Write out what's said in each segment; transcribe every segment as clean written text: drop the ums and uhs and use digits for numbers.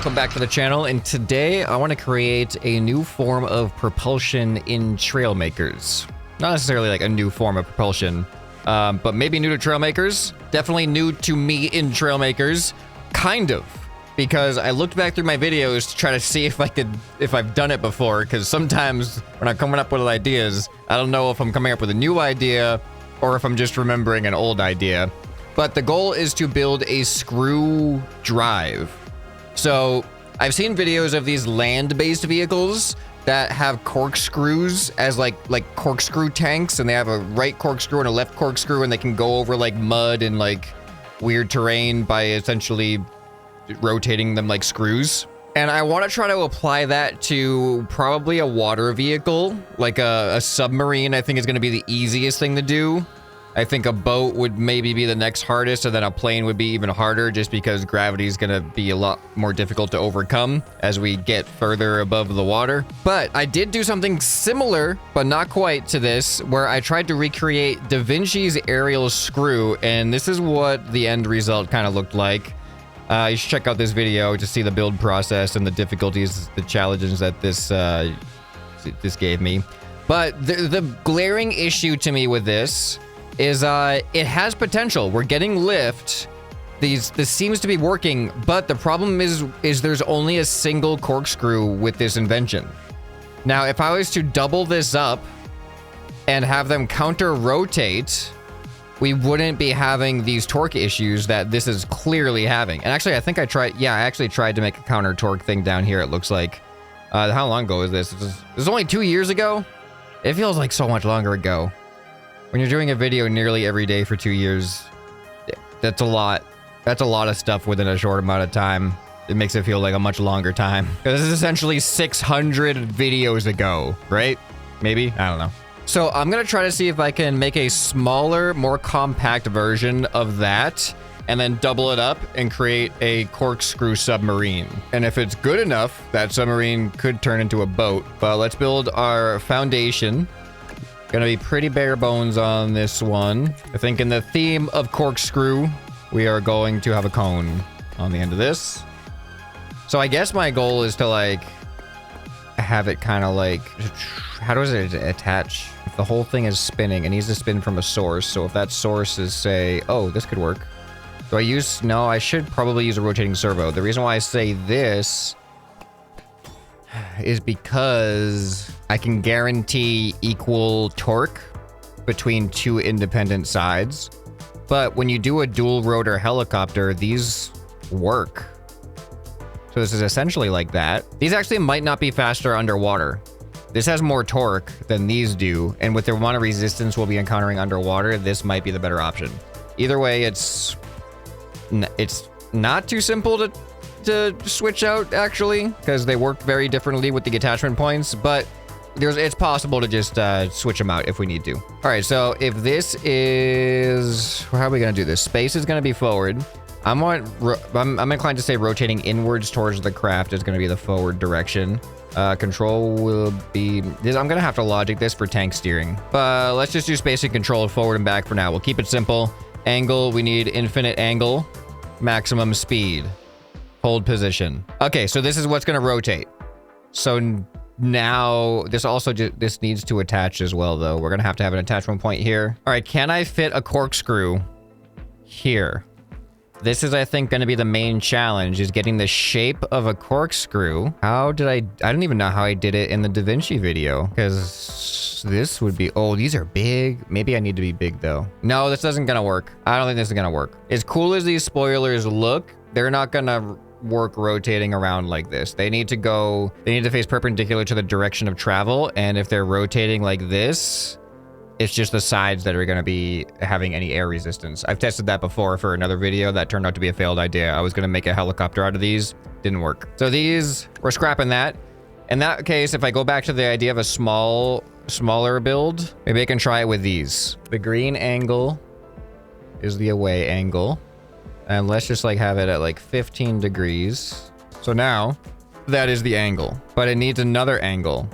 welcome back to the channel, and today I want to create a new form of propulsion in Trailmakers. Not necessarily like a new form of propulsion, but maybe new to Trailmakers. Definitely new to me in Trailmakers, kind of, because I looked back through my videos to try to see if I've done it before, because sometimes when I'm coming up with ideas, I don't know if I'm coming up with a new idea or if I'm just remembering an old idea. But the goal is to build a screw drive. So I've seen videos of these land-based vehicles that have corkscrews as like corkscrew tanks, and they have a right corkscrew and a left corkscrew, and they can go over like mud and like weird terrain by essentially rotating them like screws. And I want to try to apply that to probably a water vehicle, like a submarine. I think is going to be the easiest thing to do. I think a boat would maybe be the next hardest, and then a plane would be even harder just because gravity is going to be a lot more difficult to overcome as we get further above the water. But I did do something similar, but not quite to this, where I tried to recreate Da Vinci's aerial screw, and this is what the end result kind of looked like. You should check out this video to see the build process and the difficulties, the challenges that this gave me. But the glaring issue to me with this is it has potential. We're getting lift. This seems to be working, but the problem is there's only a single corkscrew with this invention. Now, if I was to double this up and have them counter rotate, we wouldn't be having these torque issues that this is clearly having. And actually, I think I actually tried to make a counter torque thing down here, it looks like. How long ago is this? This is only 2 years ago? It feels like so much longer ago. When you're doing a video nearly every day for 2 years, that's a lot. That's a lot of stuff within a short amount of time. It makes it feel like a much longer time. This is essentially 600 videos ago, right? Maybe? I don't know. So I'm going to try to see if I can make a smaller, more compact version of that, and then double it up and create a corkscrew submarine. And if it's good enough, that submarine could turn into a boat. But let's build our foundation. Gonna be pretty bare bones on this one. I think in the theme of corkscrew, we are going to have a cone on the end of this. So I guess my goal is to like have it kind of like, how does it attach? If the whole thing is spinning, it needs to spin from a source. So if that source is, say, oh, this could work. Do I use, no, I should probably use a rotating servo. The reason why I say this is because I can guarantee equal torque between two independent sides. But when you do a dual rotor helicopter, these work. So this is essentially like that. These actually might not be faster underwater. This has more torque than these do, and with the amount of resistance we'll be encountering underwater, this might be the better option. Either way, it's not too simple to switch out, actually, because they work very differently with the attachment points, but it's possible to just switch them out if we need to. All right, so if this is, how are we gonna do this? Space is gonna be forward. I'm inclined to say rotating inwards towards the craft is gonna be the forward direction. Control will be, I'm gonna have to logic this for tank steering, but let's just do space and control forward and back for now. We'll keep it simple. Angle, we need infinite angle, maximum speed. Hold position. Okay, so this is what's going to rotate. So now this needs to attach as well, though. We're going to have an attachment point here. All right, can I fit a corkscrew here? This is, I think, going to be the main challenge, is getting the shape of a corkscrew. How did I don't even know how I did it in the Da Vinci video, because this would be, oh, these are big. Maybe I need to be big, though. No, this isn't going to work. I don't think this is going to work. As cool as these spoilers look, they're not going to work rotating around like this. They need to face perpendicular to the direction of travel, and if they're rotating like this, it's just the sides that are going to be having any air resistance. I've tested that before for another video that turned out to be a failed idea. I was going to make a helicopter out of these. Didn't work. So these, we're scrapping that. In that case, if I go back to the idea of a smaller build, maybe I can try it with these. The green angle is the away angle. And let's just like have it at like 15 degrees. So now that is the angle, but it needs another angle.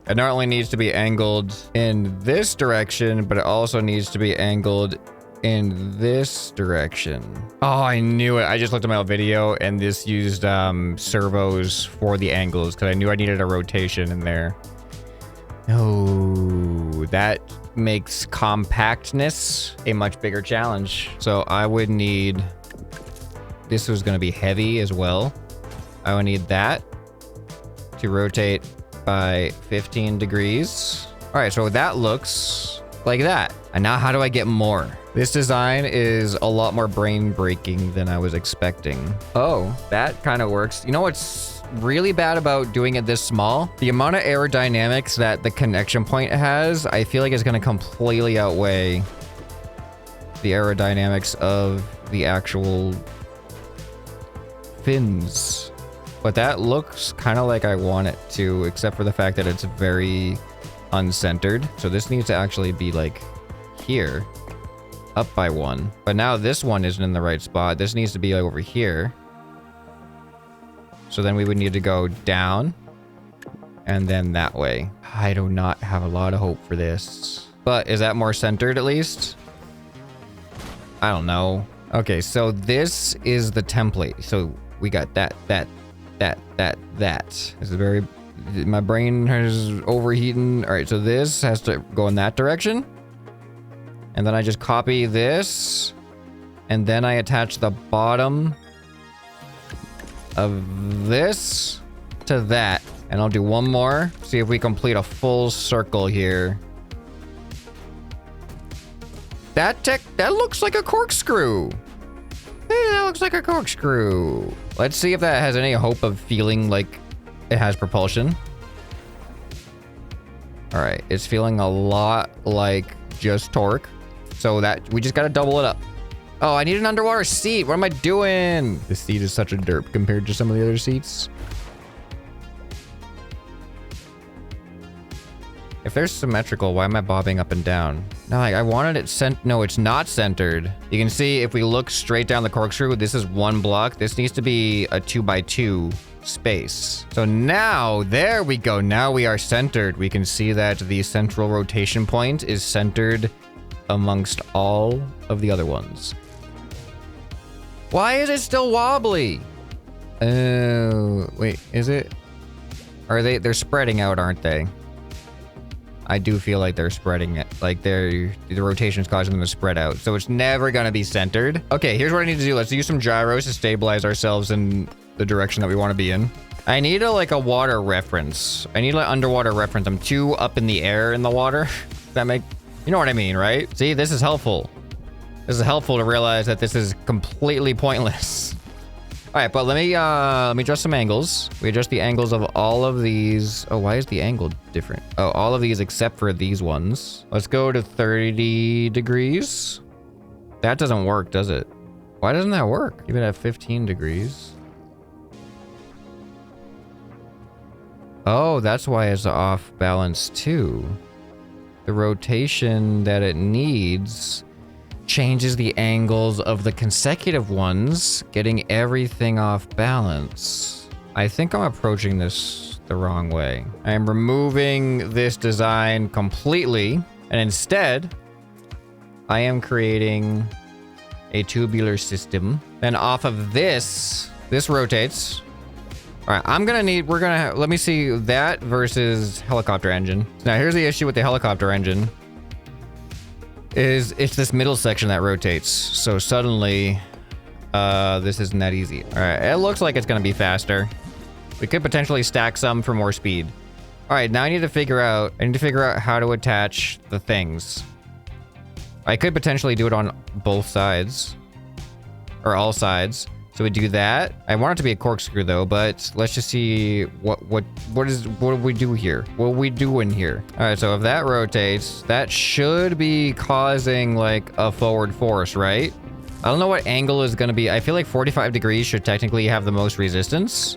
It not only needs to be angled in this direction, but it also needs to be angled in this direction. Oh, I knew it. I just looked at my old video and this used servos for the angles because I knew I needed a rotation in there. Oh, that makes compactness a much bigger challenge. So I would need, this was going to be heavy as well. I would need that to rotate by 15 degrees. All right, so that looks like that. And now how do I get more? This design is a lot more brain breaking than I was expecting. Oh, that kind of works. You know what's really bad about doing it this small? The amount of aerodynamics that the connection point has, I feel like is going to completely outweigh the aerodynamics of the actual fins. But that looks kind of like I want it to, except for the fact that it's very uncentered. So this needs to actually be like here, up by one. But now this one isn't in the right spot. This needs to be like over here. So then we would need to go down and then that way. I do not have a lot of hope for this. But is that more centered at least? I don't know. Okay, so this is the template. So we got that. This is very... My brain is overheating. All right, so this has to go in that direction. And then I just copy this. And then I attach the bottom of this to that. And I'll do one more. See if we complete a full circle here. That looks like a corkscrew. Hey, that looks like a corkscrew. Let's see if that has any hope of feeling like it has propulsion. All right, it's feeling a lot like just torque. So that we just got to double it up. Oh, I need an underwater seat. What am I doing? This seat is such a derp compared to some of the other seats. If they're symmetrical, why am I bobbing up and down? No, like I wanted it no, it's not centered. You can see if we look straight down the corkscrew, this is one block. This needs to be a 2x2 space. So now, there we go. Now we are centered. We can see that the central rotation point is centered amongst all of the other ones. Why is it still wobbly? Oh, wait, is it? They're spreading out, aren't they? I do feel like they're spreading it. Like the rotation is causing them to spread out. So it's never going to be centered. Okay, here's what I need to do. Let's use some gyros to stabilize ourselves in the direction that we want to be in. I need a water reference. I need an underwater reference. I'm too up in the air in the water. You know what I mean, right? See, this is helpful. This is helpful to realize that this is completely pointless. All right, but let me adjust some angles. We adjust the angles of all of these. Oh, why is the angle different? Oh, all of these except for these ones. Let's go to 30 degrees. That doesn't work, does it? Why doesn't that work? Even at 15 degrees. Oh, that's why it's off balance too. The rotation that it needs changes the angles of the consecutive ones, getting everything off balance. I think I'm approaching this the wrong way. I am removing this design completely, and instead, I am creating a tubular system. Then off of this rotates. All right, let me see that versus helicopter engine. Now here's the issue with the helicopter engine. It's this middle section that rotates. So suddenly, this isn't that easy. All right, it looks like it's gonna be faster. We could potentially stack some for more speed. All right, now I need to figure out how to attach the things. I could potentially do it on both sides. Or all sides. So we do that. I want it to be a corkscrew though, but let's just see what do we do here? What are we doing here? All right, so if that rotates, that should be causing like a forward force, right? I don't know what angle is gonna be. I feel like 45 degrees should technically have the most resistance.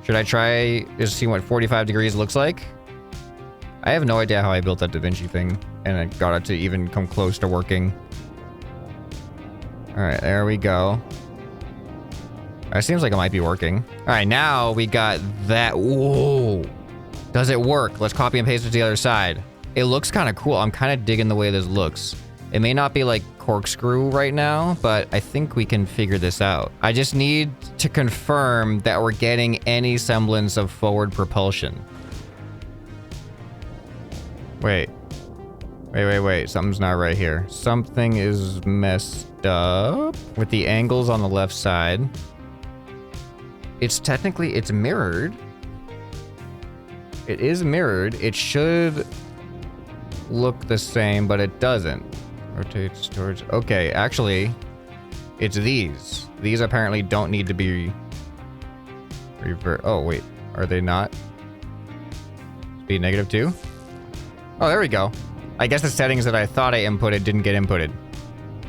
Should I try just see what 45 degrees looks like? I have no idea how I built that Da Vinci thing and I got it to even come close to working. All right, there we go. It seems like it might be working. All right, now we got that. Whoa. Does it work? Let's copy and paste it to the other side. It looks kind of cool. I'm kind of digging the way this looks. It may not be like corkscrew right now, but I think we can figure this out. I just need to confirm that we're getting any semblance of forward propulsion. Wait. Wait. Something's not right here. Something is messed up with the angles on the left side. It's mirrored. It is mirrored. It should look the same, but it doesn't. Rotates towards... Okay, actually, it's these. These apparently don't need to be revert. Oh, wait. Are they not? Speed -2? Oh, there we go. I guess the settings that I thought I inputted didn't get inputted.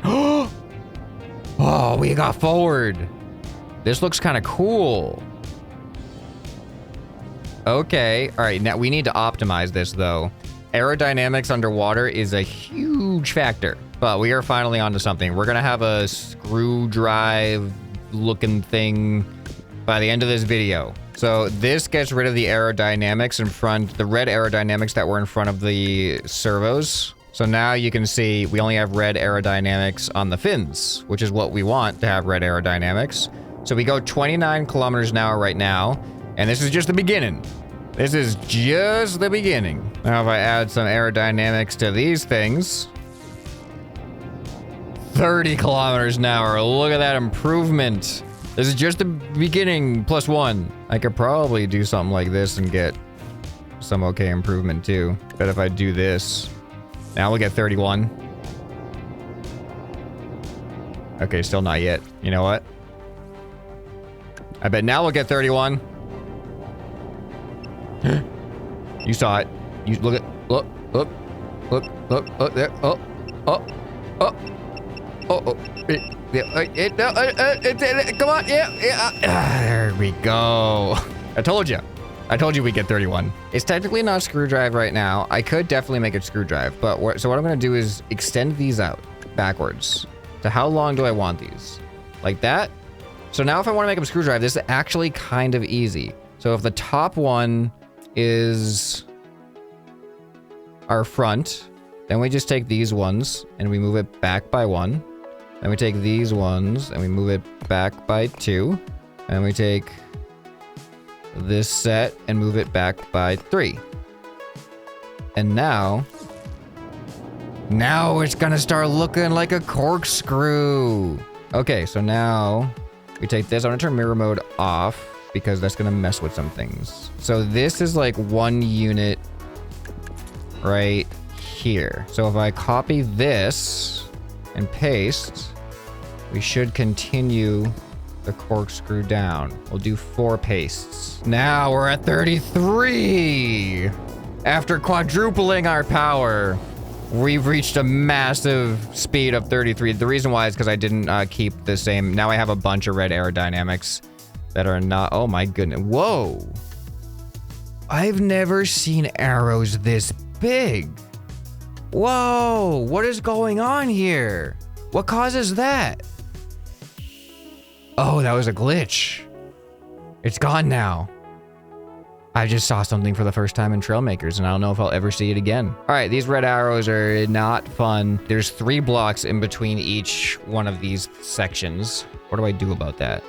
Oh, we got forward. This looks kind of cool. Okay. All right. Now we need to optimize this, though. Aerodynamics underwater is a huge factor, but we are finally onto something. We're going to have a screw drive looking thing by the end of this video. So this gets rid of the aerodynamics in front, the red aerodynamics that were in front of the servos. So now you can see we only have red aerodynamics on the fins, which is what we want to have red aerodynamics. So we go 29 kilometers an hour right now, and this is just the beginning. This is just the beginning. Now if I add some aerodynamics to these things, 30 kilometers an hour. Look at that improvement. This is just the beginning, +1. I could probably do something like this and get some okay improvement too. But if I do this, now we'll get 31. Okay, still not yet. You know what? I bet now we'll get 31. You saw it. You look at look there. Come on, yeah. There we go. I told you we'd get 31. It's technically not screw drive right now. I could definitely make it screw drive, but so what I'm gonna do is extend these out backwards. So how long do I want these? Like that? So now if I want to make them screw drive, this is actually kind of easy. So if the top one is our front, then we just take these ones and we move it back by 1. Then we take these ones and we move it back by 2. And we take this set and move it back by 3. And now it's gonna start looking like a corkscrew. Okay, so now we take this. I'm gonna turn mirror mode off because that's gonna mess with some things. So this is like 1 unit right here. So if I copy this and paste, we should continue the corkscrew down. We'll do 4 pastes. Now we're at 33. After quadrupling our power, we've reached a massive speed of 33. The reason why is because I didn't keep the same. Now I have a bunch of red aerodynamics that are not. Oh my goodness. Whoa. I've never seen arrows this big. Whoa. What is going on here? What causes that? Oh, that was a glitch. It's gone now. I just saw something for the first time in Trailmakers, and I don't know if I'll ever see it again. All right, these red arrows are not fun. There's 3 blocks in between each one of these sections. What do I do about that?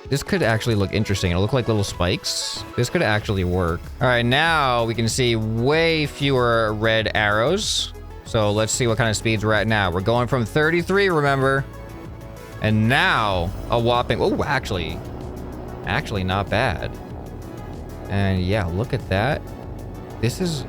This could actually look interesting. It'll look like little spikes. This could actually work. All right, now we can see way fewer red arrows. So let's see what kind of speeds we're at now. We're going from 33, remember? And now a whopping, oh, actually not bad. And yeah, look at that. This is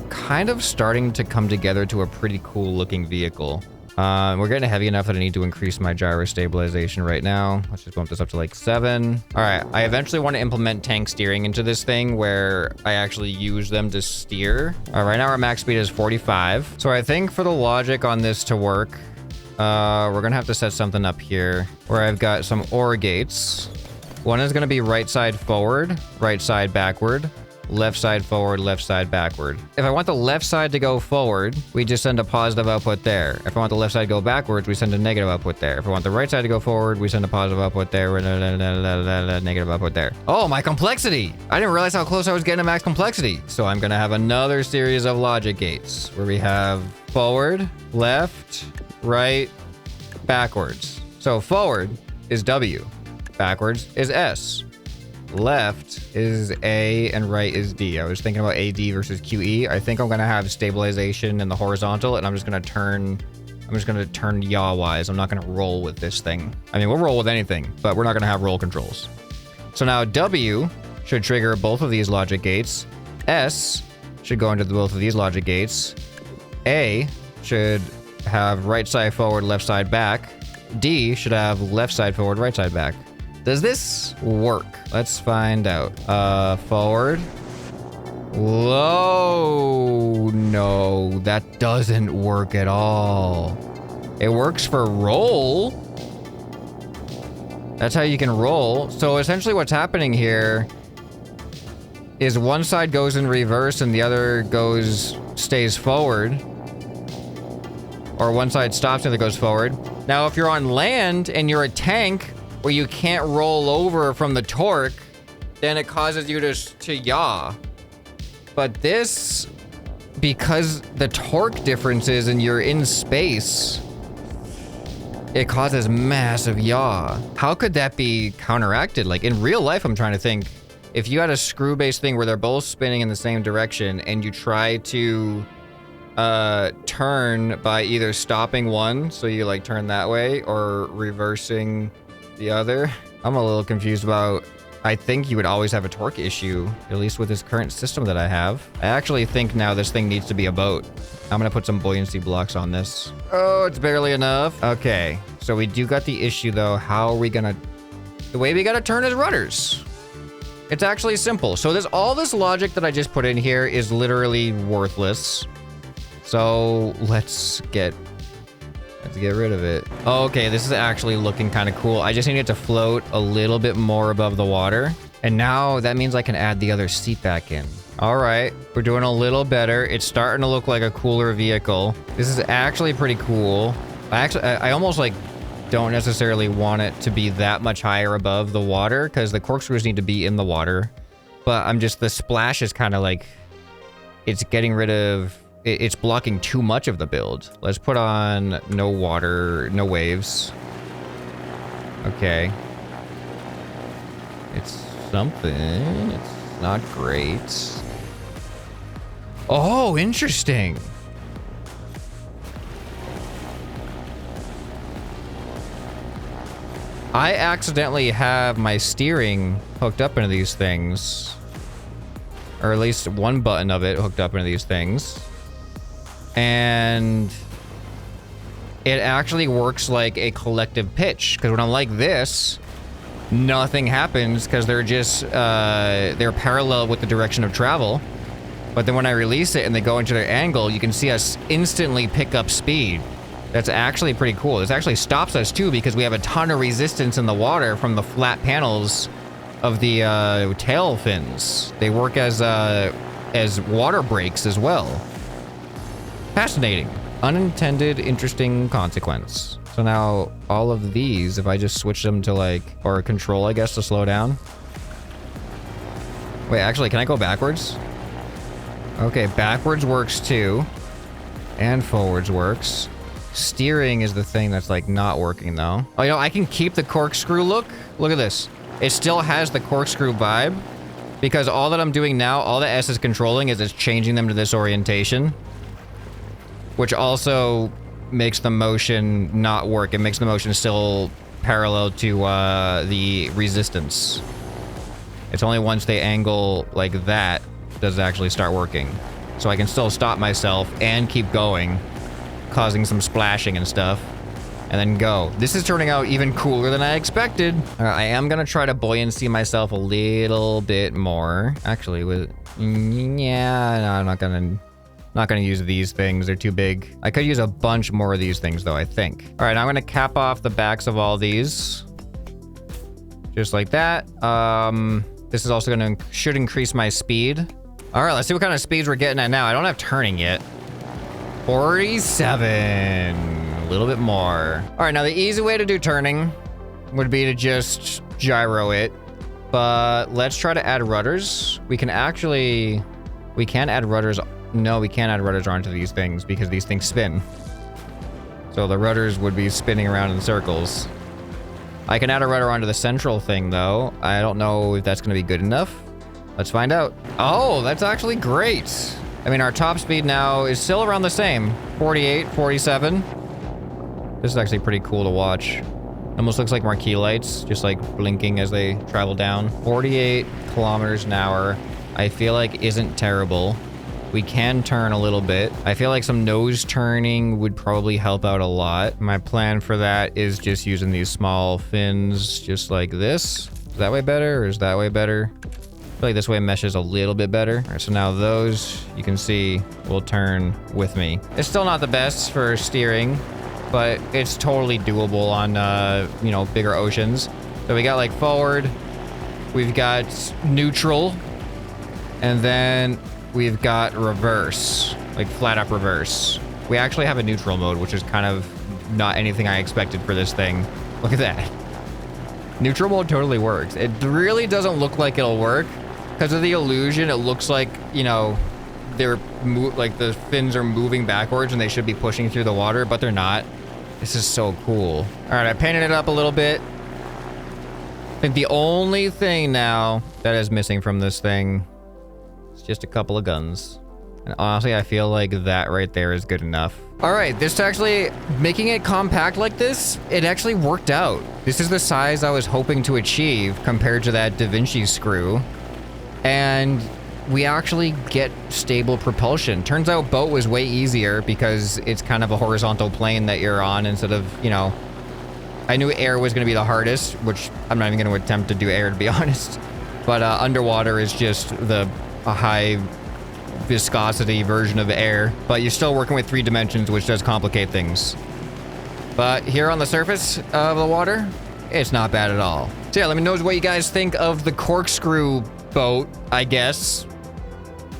kind of starting to come together to a pretty cool looking vehicle. We're getting heavy enough that I need to increase my gyro stabilization right now. Let's just bump this up to like 7. All right, I eventually want to implement tank steering into this thing where I actually use them to steer. All right, right now our max speed is 45. So I think for the logic on this to work, we're gonna have to set something up here where I've got some OR gates. One is gonna be right side forward, right side backward. left side forward, left side backward. If I want the left side to go forward, we just send a positive output there. If I want the left side to go backwards, we send a negative output there. If I want the right side to go forward, we send a positive output there, negative output there. Oh, my complexity! I didn't realize how close I was getting to max complexity. So I'm gonna have another series of logic gates where we have forward, left, right, backwards. So forward is W, backwards is S. Left is A and right is D. I was thinking about AD versus QE. I think I'm gonna have stabilization in the horizontal, and I'm just gonna turn yaw wise. I'm not gonna roll with this thing. I mean, we'll roll with anything, but we're not gonna have roll controls. So now W should trigger both of these logic gates. S should go into both of these logic gates. A should have right side forward, left side back. D should have left side forward, right side back. Does this work? Let's find out. Forward. Whoa, no, that doesn't work at all. It works for roll. That's how you can roll. So essentially what's happening here is one side goes in reverse and the other stays forward. Or one side stops and the other goes forward. Now, if you're on land and you're a tank, where you can't roll over from the torque, then it causes you to yaw. But this, because the torque differences and you're in space, it causes massive yaw. How could that be counteracted? Like in real life, I'm trying to think, if you had a screw-based thing where they're both spinning in the same direction and you try to turn by either stopping one, so you like turn that way, or reversing the other. I'm a little confused about, I think you would always have a torque issue, at least with this current system that I have. I actually think now this thing needs to be a boat. I'm gonna put some buoyancy blocks on this. Oh, it's barely enough. Okay, so we do got the issue though. How are we gonna, the way we gotta turn is rudders. It's actually simple. So all this logic that I just put in here is literally worthless. So let's get rid of it. Okay, this is actually looking kind of cool. I just need it to float a little bit more above the water. And now that means I can add the other seat back in. All right, we're doing a little better. It's starting to look like a cooler vehicle. This is actually pretty cool. I almost like don't necessarily want it to be that much higher above the water because the corkscrews need to be in the water. But the splash is kind of like, it's getting rid of, it's blocking too much of the build. Let's put on no water, no waves. Okay. It's something. It's not great. Oh, interesting. I accidentally have my steering hooked up into these things. Or at least one button of it hooked up into these things. And it actually works like a collective pitch. Because when I'm like this, nothing happens because they're just, they're parallel with the direction of travel. But then when I release it and they go into their angle, you can see us instantly pick up speed. That's actually pretty cool. This actually stops us too because we have a ton of resistance in the water from the flat panels of the tail fins. They work as water brakes as well. Fascinating. Unintended interesting consequence. So now all of these, if I just switch them to like, or control, I guess, to slow down. Wait, actually, can I go backwards? Okay, backwards works too. And forwards works. Steering is the thing that's like not working though. Oh, you know, I can keep the corkscrew look. Look at this. It still has the corkscrew vibe because all that I'm doing now, all the S is controlling is it's changing them to this orientation, which also makes the motion not work. It makes the motion still parallel to the resistance. It's only once they angle like that does it actually start working. So I can still stop myself and keep going, causing some splashing and stuff, and then go. This is turning out even cooler than I expected. I am gonna try to buoyancy myself a little bit more. Actually, yeah, no, I'm not gonna use these things. They're too big. I could use a bunch more of these things though, I think. All right, I'm gonna cap off the backs of all these. Just like that. This is also should increase my speed All right, let's see what kind of speeds we're getting at now. I don't have turning yet. 47. A little bit more. All right, now the easy way to do turning would be to just gyro it. But let's try to add rudders. We can add rudders. No, we can't add rudders onto these things because these things spin. So the rudders would be spinning around in circles. I can add a rudder onto the central thing though. I don't know if that's gonna be good enough. Let's find out. Oh, that's actually great. I mean, our top speed now is still around the same. 48, 47. This is actually pretty cool to watch. Almost looks like marquee lights, just like blinking as they travel down. 48 kilometers an hour, I feel like isn't terrible. We can turn a little bit. I feel like some nose turning would probably help out a lot. My plan for that is just using these small fins just like this. Is that way better or is that way better? I feel like this way meshes a little bit better. All right, so now those, you can see, will turn with me. It's still not the best for steering, but it's totally doable on, you know, bigger oceans. So we got like forward, we've got neutral, and then we've got reverse, like flat up reverse. We actually have a neutral mode, which is kind of not anything I expected for this thing. Look at that. Neutral mode totally works. It really doesn't look like it'll work. Because of the illusion, it looks like, you know, they're like the fins are moving backwards and they should be pushing through the water, but they're not. This is so cool. All right, I painted it up a little bit. I think the only thing now that is missing from this thing is just a couple of guns. And honestly, I feel like that right there is good enough. All right, this actually, making it compact like this, it actually worked out. This is the size I was hoping to achieve compared to that Da Vinci screw. And we actually get stable propulsion. Turns out boat was way easier because it's kind of a horizontal plane that you're on instead of, you know, I knew air was going to be the hardest, which I'm not even going to attempt to do air to be honest. But underwater is just a high viscosity version of air, but you're still working with 3 dimensions, which does complicate things. But here on the surface of the water, it's not bad at all. So yeah, let me know what you guys think of the corkscrew boat, I guess.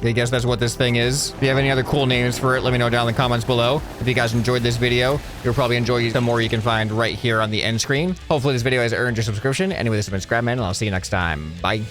I guess that's what this thing is. If you have any other cool names for it, let me know down in the comments below. If you guys enjoyed this video, you'll probably enjoy some more you can find right here on the end screen. Hopefully this video has earned your subscription. Anyway, this has been ScrapMan, and I'll see you next time. Bye.